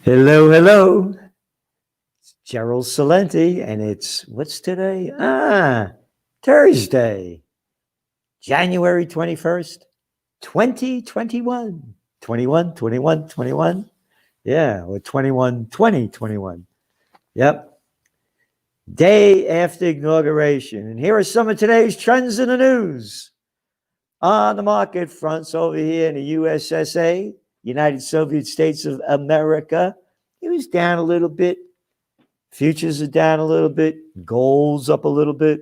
Hello, hello. It's Gerald Celente, and what's today? Thursday, January 21st, 2021. 21, 21, 21. Yeah, or 21, 20, 21. Yep. Day after inauguration. And here are some of today's trends in the news. On the market fronts over here in the USSA, United Soviet States of America, it was down a little bit. Futures are down a little bit. Gold's up a little bit.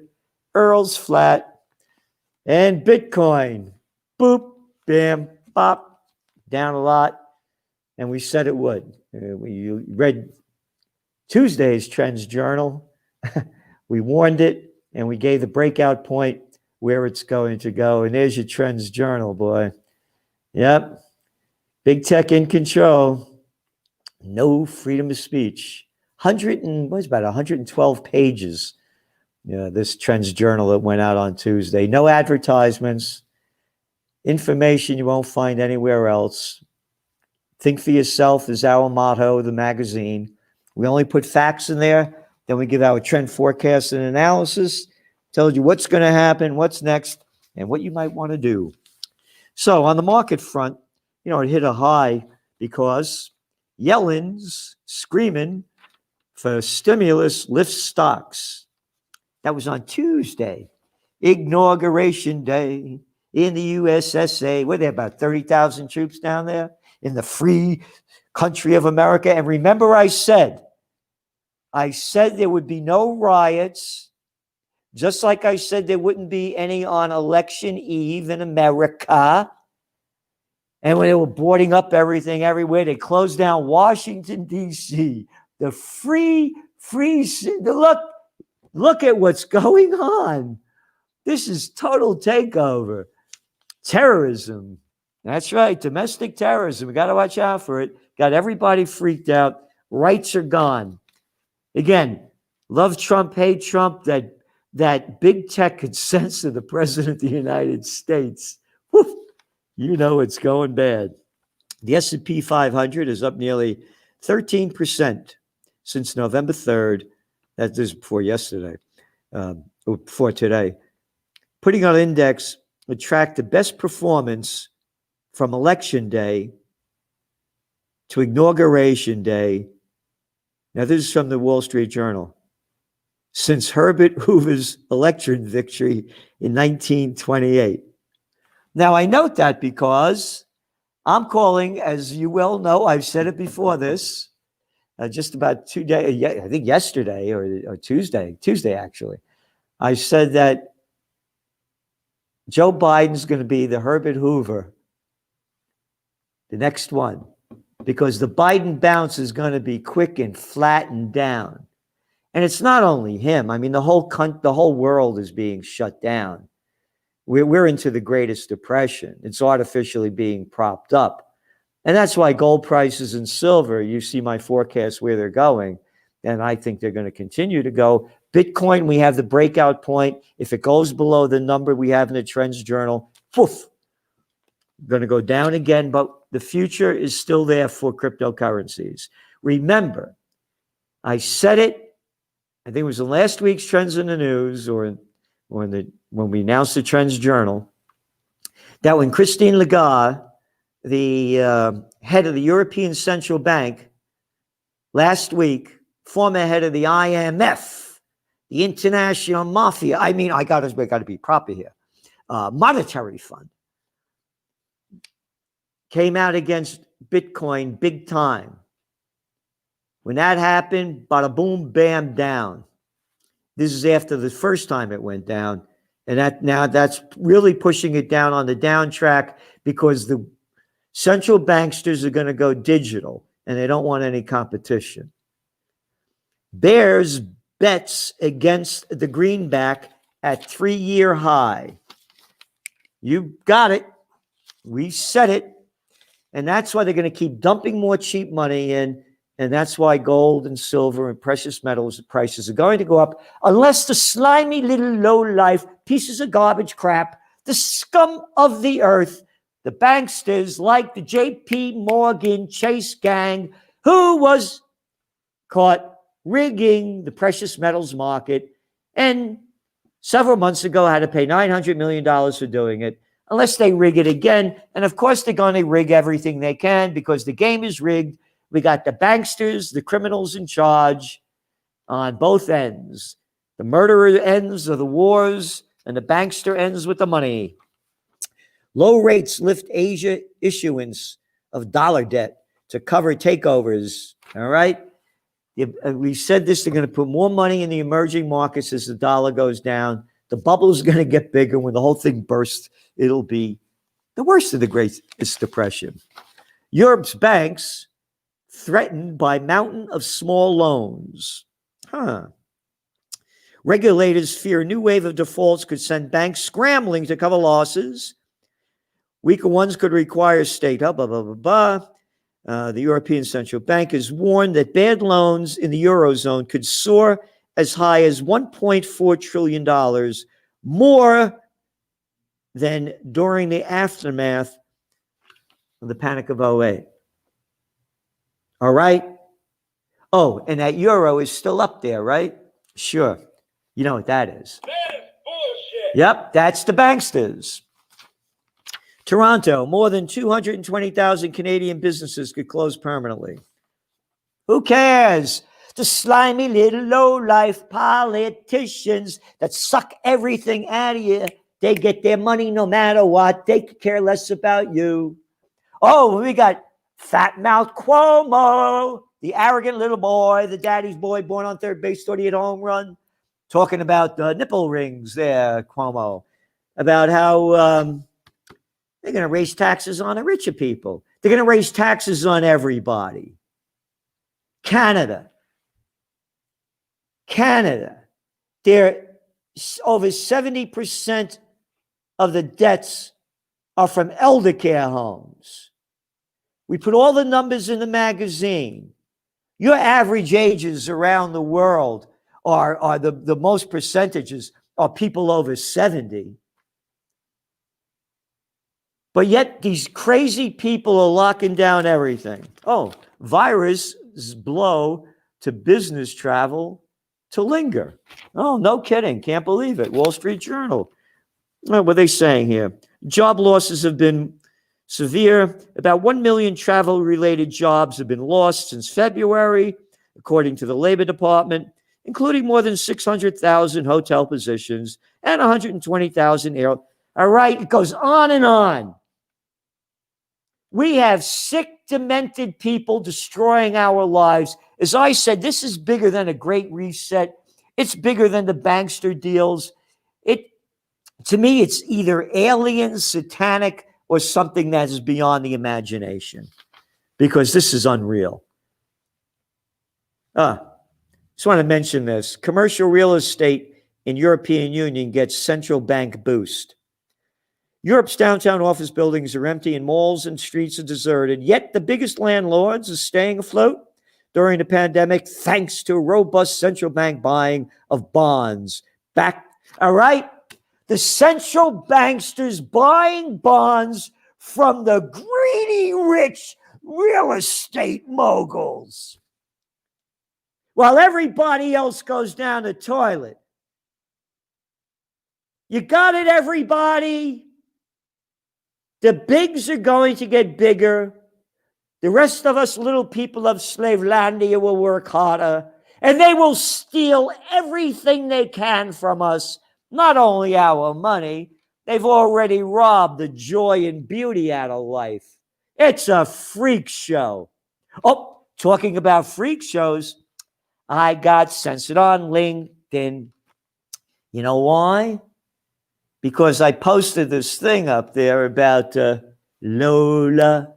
Earl's flat. And Bitcoin, boop, bam, bop, down a lot. And we said it would. We read Tuesday's Trends Journal. We warned it, and we gave the breakout point where it's going to go. And there's your Trends Journal, boy. Yep. Big tech in control. No freedom of speech. 112 pages. This Trends Journal that went out on Tuesday. No advertisements. Information you won't find anywhere else. Think for yourself is our motto of the magazine. We only put facts in there. Then we give our trend forecast and analysis. Tells you what's going to happen, what's next, and what you might want to do. So on the market front, it hit a high because Yellen's screaming for stimulus lifts stocks. That was on Tuesday, Inauguration Day in the USSA. Were there about 30,000 troops down there in the free country of America? And remember I said there would be no riots, just like I said there wouldn't be any on election eve in America. And when they were boarding up everything everywhere, they closed down Washington, D.C., the free, look at what's going on. This is total takeover. Terrorism. That's right, domestic terrorism. We got to watch out for it. Got everybody freaked out. Rights are gone. Again, love Trump, hate Trump, that big tech could censor the president of the United States. Whew, it's going bad. The S&P 500 is up nearly 13% since November 3rd. That is before yesterday, or before today. Putting on index would track the best performance from election day to inauguration day. Now, this is from the Wall Street Journal. Since Herbert Hoover's election victory in 1928. Now, I note that because I'm calling, as you well know, I've said it before this, just about 2 days, I think yesterday or Tuesday actually. I said that Joe Biden's going to be the Herbert Hoover, the next one, because the Biden bounce is going to be quick and flattened down. And it's not only him. I mean, the whole world is being shut down. We're into the greatest depression. It's artificially being propped up. And that's why gold prices and silver, you see my forecast where they're going. And I think they're going to continue to go. Bitcoin, we have the breakout point. If it goes below the number we have in the Trends Journal, poof, going to go down again. But the future is still there for cryptocurrencies. Remember, I said it, I think it was in last week's Trends in the News or when we announced the Trends Journal, that when Christine Lagarde, the head of the European Central Bank, last week, former head of the IMF, the International Mafia, I got to be proper here, Monetary Fund, came out against Bitcoin big time. When that happened, bada boom, bam, down. This is after the first time it went down. And that's really pushing it down on the down track because the central banksters are going to go digital and they don't want any competition. Bears bets against the greenback at 3-year high. You got it. We said it. And that's why they're going to keep dumping more cheap money in. And that's why gold and silver and precious metals prices are going to go up unless the slimy little low-life pieces of garbage crap, the scum of the earth, the banksters like the J.P. Morgan Chase gang, who was caught rigging the precious metals market and several months ago had to pay $900 million for doing it, unless they rig it again. And of course, they're going to rig everything they can because the game is rigged. We got the banksters, the criminals in charge on both ends. The murderer ends of the wars, and the bankster ends with the money. Low rates lift Asia issuance of dollar debt to cover takeovers. All right. We said this, they're going to put more money in the emerging markets as the dollar goes down. The bubble is going to get bigger. When the whole thing bursts, it'll be the worst of the Great Depression. Europe's banks threatened by mountain of small loans. Regulators fear a new wave of defaults could send banks scrambling to cover losses. Weaker ones could require state help, blah, blah, blah, blah. The European Central Bank has warned that bad loans in the Eurozone could soar as high as $1.4 trillion, more than during the aftermath of the Panic of '08. All right? Oh, and that euro is still up there, right? Sure. You know what that is. That is bullshit. Yep, that's the banksters. Toronto, more than 220,000 Canadian businesses could close permanently. Who cares? The slimy little low-life politicians that suck everything out of you. They get their money no matter what. They could care less about you. Oh, we got Fat Mouth Cuomo, the arrogant little boy, the daddy's boy born on third base, 30 home run, talking about the nipple rings there, Cuomo, about how they're going to raise taxes on the richer people. They're going to raise taxes on everybody. Canada. They're over 70% of the debts are from elder care homes. We put all the numbers in the magazine. Your average ages around the world are the most percentages are people over 70. But yet these crazy people are locking down everything. Oh, viruses blow to business travel to linger. Oh, no kidding. Can't believe it. Wall Street Journal. What are they saying here? Job losses have been severe. About 1 million travel-related jobs have been lost since February, according to the Labor Department, including more than 600,000 hotel positions and 120,000 air. All right, it goes on and on. We have sick, demented people destroying our lives. As I said, this is bigger than a great reset. It's bigger than the bankster deals. To me, it's either alien, satanic, or something that is beyond the imagination, because this is unreal. Just want to mention this. Commercial real estate in European Union gets central bank boost. Europe's downtown office buildings are empty and malls and streets are deserted, yet the biggest landlords are staying afloat during the pandemic thanks to robust central bank buying of bonds. All right? The central banksters buying bonds from the greedy, rich real estate moguls, while everybody else goes down the toilet. You got it, everybody? The bigs are going to get bigger. The rest of us little people of Slavelandia will work harder, and they will steal everything they can from us, not only our money. They've already robbed the joy and beauty out of life. It's a freak show. Oh, talking about freak shows, I got censored on LinkedIn. You know why? Because I posted this thing up there about Lola,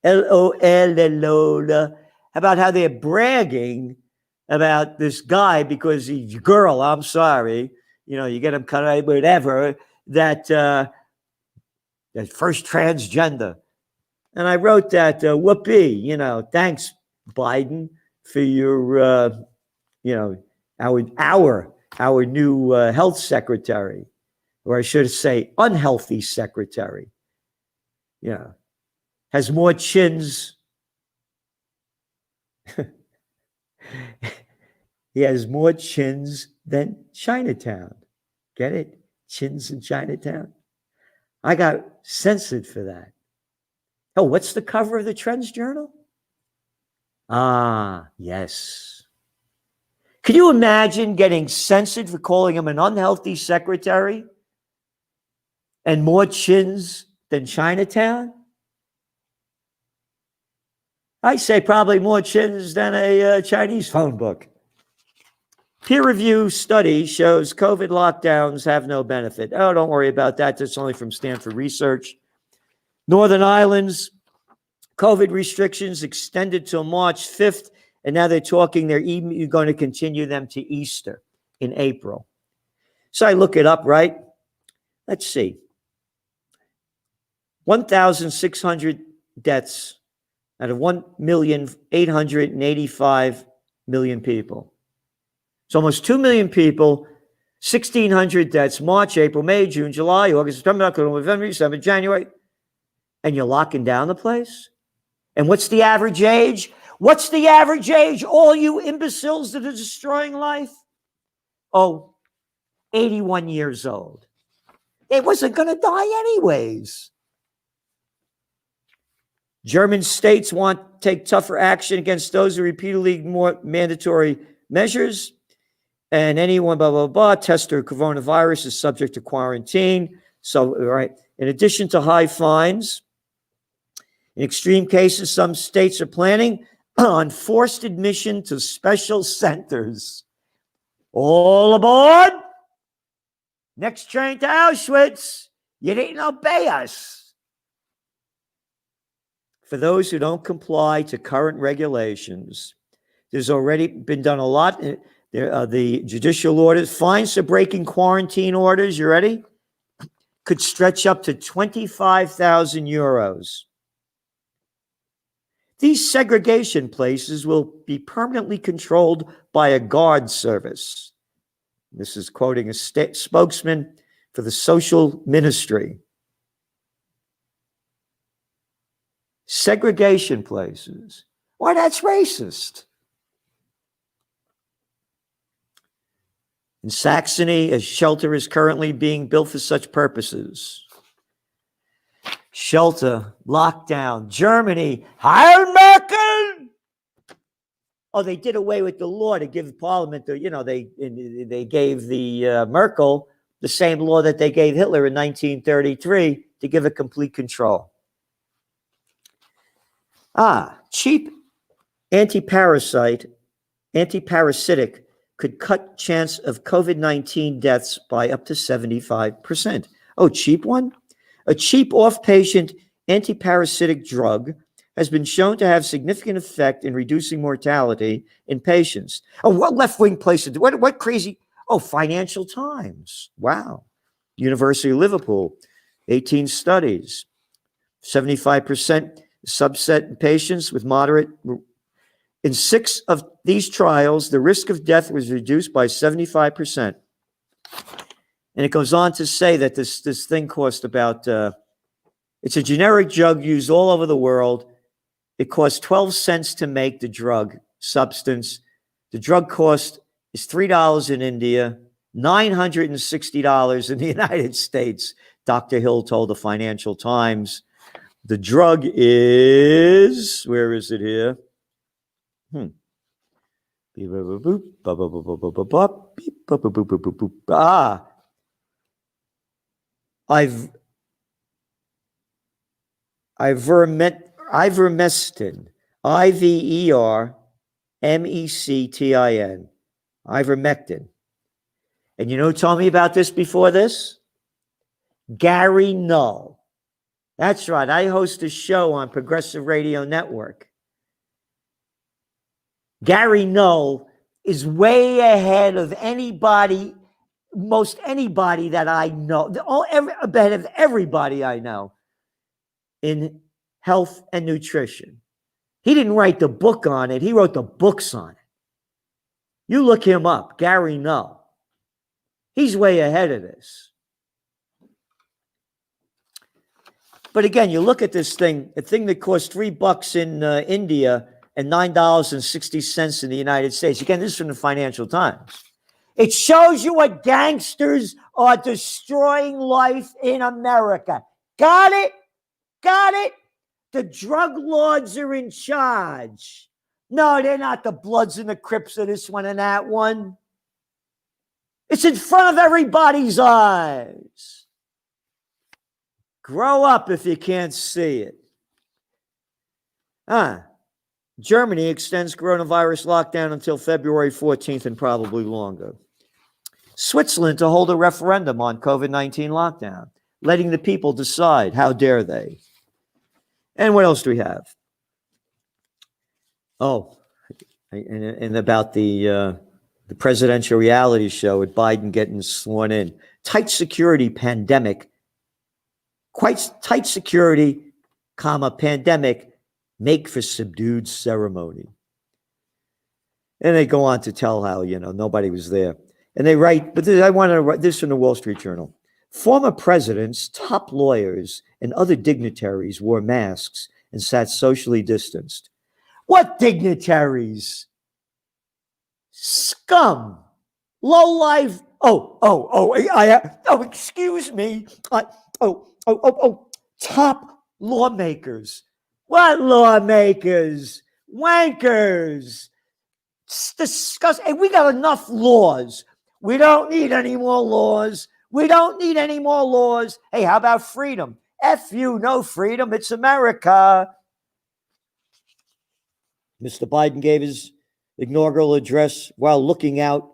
L-O-L, Lola, about how they're bragging about this guy because he's a girl, I'm sorry. You know, you get him cut out, whatever, that first transgender. And I wrote that, whoopee, you know, thanks, Biden, for your, our new health secretary. Or I should say, unhealthy secretary, has more chins He has more chins than Chinatown. Get it? Chins in Chinatown. I got censored for that. Oh, what's the cover of the Trends Journal? Ah, yes. Can you imagine getting censored for calling him an unhealthy secretary and more chins than Chinatown? I say probably more chins than a Chinese phone book. Peer review study shows COVID lockdowns have no benefit. Oh, don't worry about that. That's only from Stanford Research. Northern Islands, COVID restrictions extended till March 5th, and now they're talking they're even going to continue them to Easter in April. So I look it up, right? Let's see. 1,600 deaths out of 1,885,000,000 people. It's almost 2 million people, 1,600 deaths, March, April, May, June, July, August, September, October, November, December, January. And you're locking down the place? And what's the average age? What's the average age? All you imbeciles that are destroying life? Oh, 81 years old. It wasn't going to die anyways. German states want to take tougher action against those who repeatedly more mandatory measures. And anyone, blah, blah, blah, tested coronavirus is subject to quarantine. So, right. In addition to high fines, in extreme cases, some states are planning on forced admission to special centers. All aboard! Next train to Auschwitz. You didn't obey us. For those who don't comply to current regulations, there's already been done a lot. The judicial orders, fines for breaking quarantine orders, you ready? Could stretch up to 25,000 euros. These segregation places will be permanently controlled by a guard service. This is quoting a spokesman for the social ministry. Segregation places. Why, that's racist. In Saxony, a shelter is currently being built for such purposes. Shelter, lockdown, Germany, Heil Merkel! Oh, they did away with the law to give Parliament, they gave the Merkel the same law that they gave Hitler in 1933 to give it complete control. Cheap antiparasitic could cut chance of COVID-19 deaths by up to 75%. Oh, cheap one? A cheap off-patient antiparasitic drug has been shown to have significant effect in reducing mortality in patients. Oh, what left-wing places? What crazy? Oh, Financial Times. Wow. University of Liverpool, 18 studies, 75% subset in patients with moderate. In 6 of these trials, the risk of death was reduced by 75%. And it goes on to say that this thing cost about, it's a generic drug used all over the world. It costs 12 cents to make the drug substance. The drug cost is $3 in India, $960 in the United States. Dr. Hill told the Financial Times. The drug is, where is it here? Ivermectin, Ivermectin, ivermectin. And you know who told me about this before this? Gary Null. That's right. I host a show on Progressive Radio Network. Gary Null is way ahead of anybody, most anybody that I know, ahead of everybody I know in health and nutrition. He didn't write the book on it. He wrote the books on it. You look him up, Gary Null. He's way ahead of this. But again, you look at this thing, a thing that costs $3 in India and $9.60 in the United States. Again, this is from the Financial Times. It shows you what gangsters are destroying life in America. Got it? Got it? The drug lords are in charge. No, they're not the Bloods and the Crips of this one and that one. It's in front of everybody's eyes. Grow up if you can't see it. Germany extends coronavirus lockdown until February 14th and probably longer. Switzerland to hold a referendum on COVID-19 lockdown, letting the people decide. How dare they? And what else do we have? Oh, and about the presidential reality show with Biden getting sworn in. Tight security pandemic. Quite tight security, pandemic make for subdued ceremony. And they go on to tell how, nobody was there. And they write, but I want to write this from the Wall Street Journal. Former presidents, top lawyers, and other dignitaries wore masks and sat socially distanced. What dignitaries? Scum. Low life. Excuse me. Top lawmakers. What lawmakers? Wankers. Disgusting. Hey, we got enough laws. We don't need any more laws. We don't need any more laws. Hey, how about freedom? F you, no freedom. It's America. Mr. Biden gave his inaugural address while looking out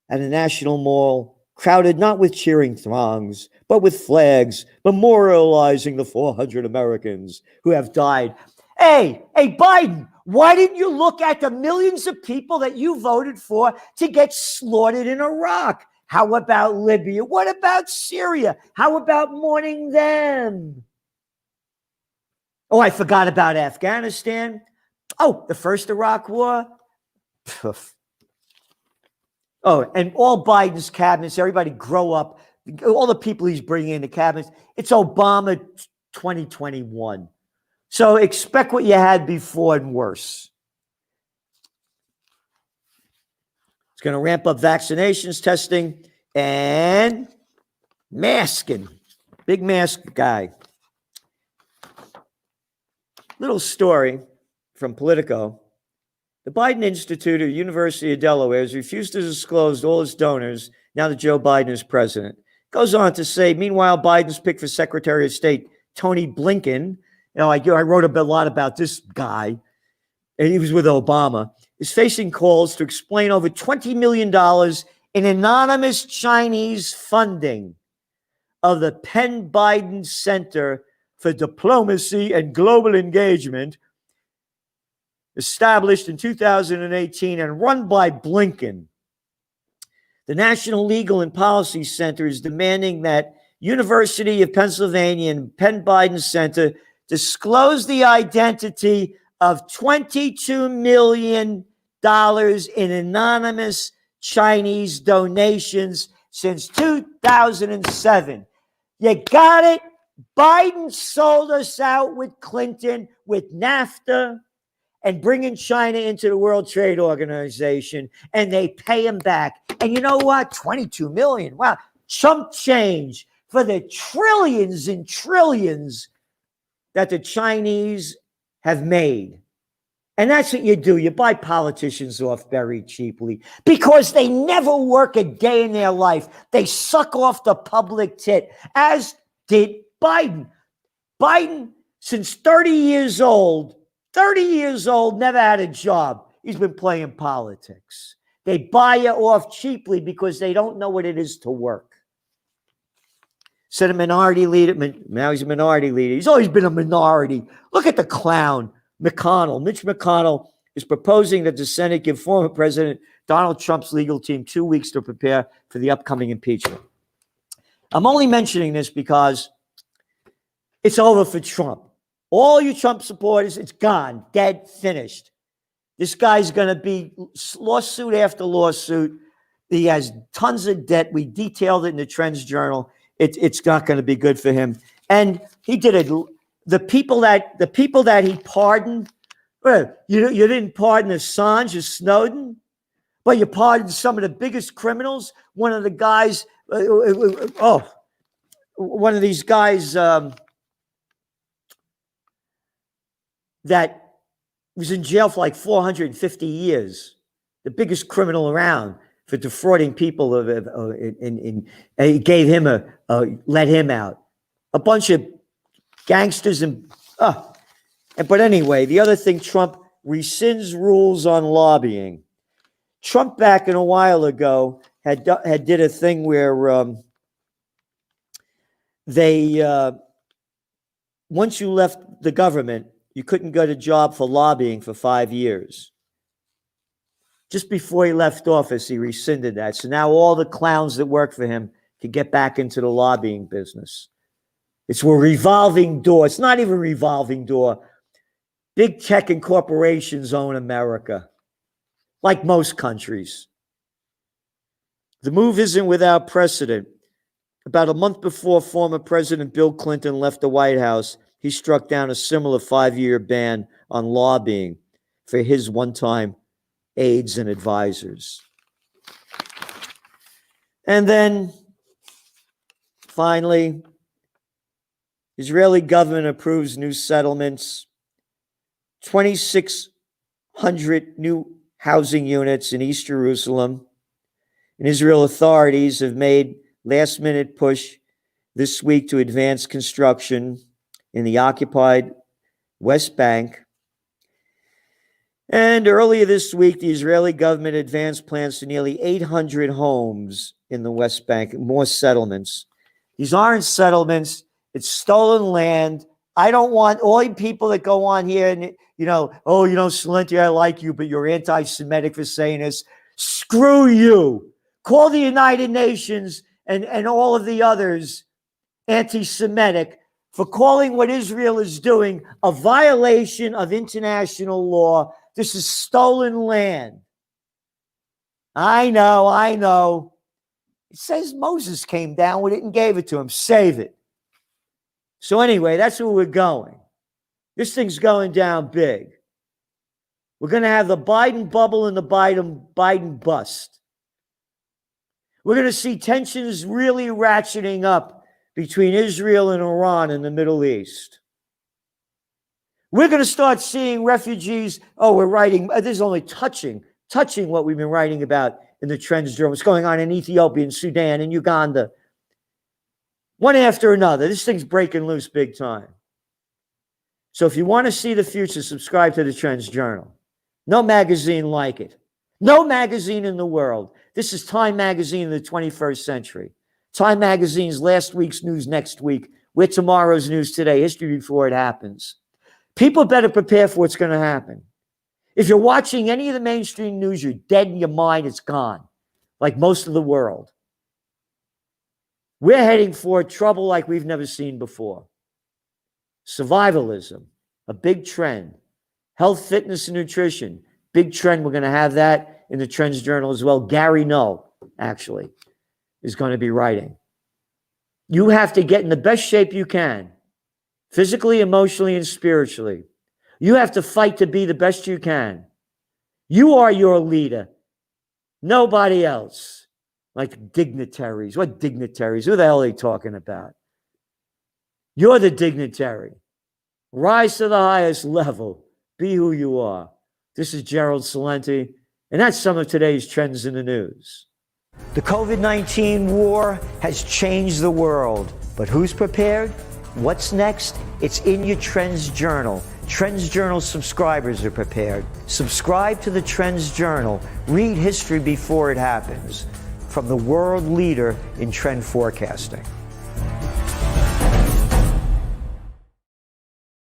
at a national mall, crowded not with cheering throngs, but with flags memorializing the 400 Americans who have died. Hey, Biden, why didn't you look at the millions of people that you voted for to get slaughtered in Iraq? How about Libya? What about Syria? How about mourning them? Oh, I forgot about Afghanistan. Oh, the first Iraq War. Oh, and all Biden's cabinets, everybody grow up. All the people he's bringing in the cabinets, it's Obama 2021. So expect what you had before and worse. It's going to ramp up vaccinations, testing, and masking. Big mask guy. Little story from Politico. The Biden Institute at the University of Delaware has refused to disclose all its donors now that Joe Biden is president. Goes on to say, meanwhile, Biden's pick for Secretary of State, Tony Blinken, I wrote a lot about this guy, and he was with Obama, is facing calls to explain over $20 million in anonymous Chinese funding of the Penn Biden Center for Diplomacy and Global Engagement, established in 2018 and run by Blinken. The National Legal and Policy Center is demanding that University of Pennsylvania and Penn Biden Center disclose the identity of $22 million in anonymous Chinese donations since 2007. You got it? Biden sold us out with Clinton, with NAFTA, and bringing China into the World Trade Organization, and they pay him back. And you know what? 22 million. Wow. Chump change for the trillions and trillions that the Chinese have made. And that's what you do. You buy politicians off very cheaply because they never work a day in their life. They suck off the public tit, as did Biden. Biden, since 30 years old, never had a job. He's been playing politics. They buy you off cheaply because they don't know what it is to work. Said a minority leader. Now he's a minority leader. He's always been a minority. Look at the clown, McConnell. Mitch McConnell is proposing that the Senate give former President Donald Trump's legal team 2 weeks to prepare for the upcoming impeachment. I'm only mentioning this because it's over for Trump. All you Trump supporters, it's gone, dead, finished. This guy's going to be lawsuit after lawsuit. He has tons of debt. We detailed it in the Trends Journal. It's not going to be good for him. And he did it. The people that he pardoned Well, you didn't pardon Assange or Snowden, but you pardoned some of the biggest criminals. One of the guys, one of these guys that was in jail for like 450 years, the biggest criminal around for defrauding people and he gave him let him out. A bunch of gangsters but anyway, the other thing, Trump rescinds rules on lobbying. Trump back in a while ago had did a thing where once you left the government, you couldn't get a job for lobbying for 5 years. Just before he left office, he rescinded that. So now all the clowns that work for him can get back into the lobbying business. It's a revolving door. It's not even a revolving door. Big tech and corporations own America, like most countries. The move isn't without precedent. About a month before former President Bill Clinton left the White House, he struck down a similar 5-year ban on lobbying for his one-time aides and advisors. And then, finally, Israeli government approves new settlements, 2,600 new housing units in East Jerusalem. And Israel authorities have made last-minute push this week to advance construction in the occupied West Bank. And earlier this week, the Israeli government advanced plans for nearly 800 homes in the West Bank, more settlements. These aren't settlements. It's stolen land. I don't want all you people that go on here and, Celente, I like you, but you're anti-Semitic for saying this. Screw you. Call the United Nations and all of the others anti-Semitic for calling what Israel is doing a violation of international law. This is stolen land. I know. It says Moses came down with it and gave it to him. Save it. So anyway, that's where we're going. This thing's going down big. We're going to have the Biden bubble and the Biden bust. We're going to see tensions really ratcheting up between Israel and Iran in the Middle East. We're going to start seeing refugees. We're writing, this is only touching what we've been writing about in the Trends Journal. What's going on in Ethiopia and Sudan and Uganda. One after another. This thing's breaking loose big time. So if you want to see the future, subscribe to the Trends Journal. No magazine like it. No magazine in the world. This is Time Magazine in the 21st century. Time Magazine's last week's news next week. We're tomorrow's news today. History before it happens. People better prepare for what's going to happen. If you're watching any of the mainstream news, you're dead in your mind. It's gone. Like most of the world. We're heading for trouble like we've never seen before. Survivalism, a big trend. Health, fitness, and nutrition, big trend. We're going to have that in the Trends Journal as well. Gary Null, actually, is going to be writing. You have to get in the best shape you can, physically, emotionally, and spiritually. You have to fight to be the best you can. You are your leader. Nobody else. Like dignitaries. What dignitaries? Who the hell are they talking about? You're the dignitary. Rise to the highest level. Be who you are. This is Gerald Celente, and that's some of today's trends in the news. The COVID-19 war has changed the world, but who's prepared? What's next? It's in your Trends Journal. Trends Journal subscribers are prepared. Subscribe to the Trends Journal. Read history before it happens. From the world leader in trend forecasting.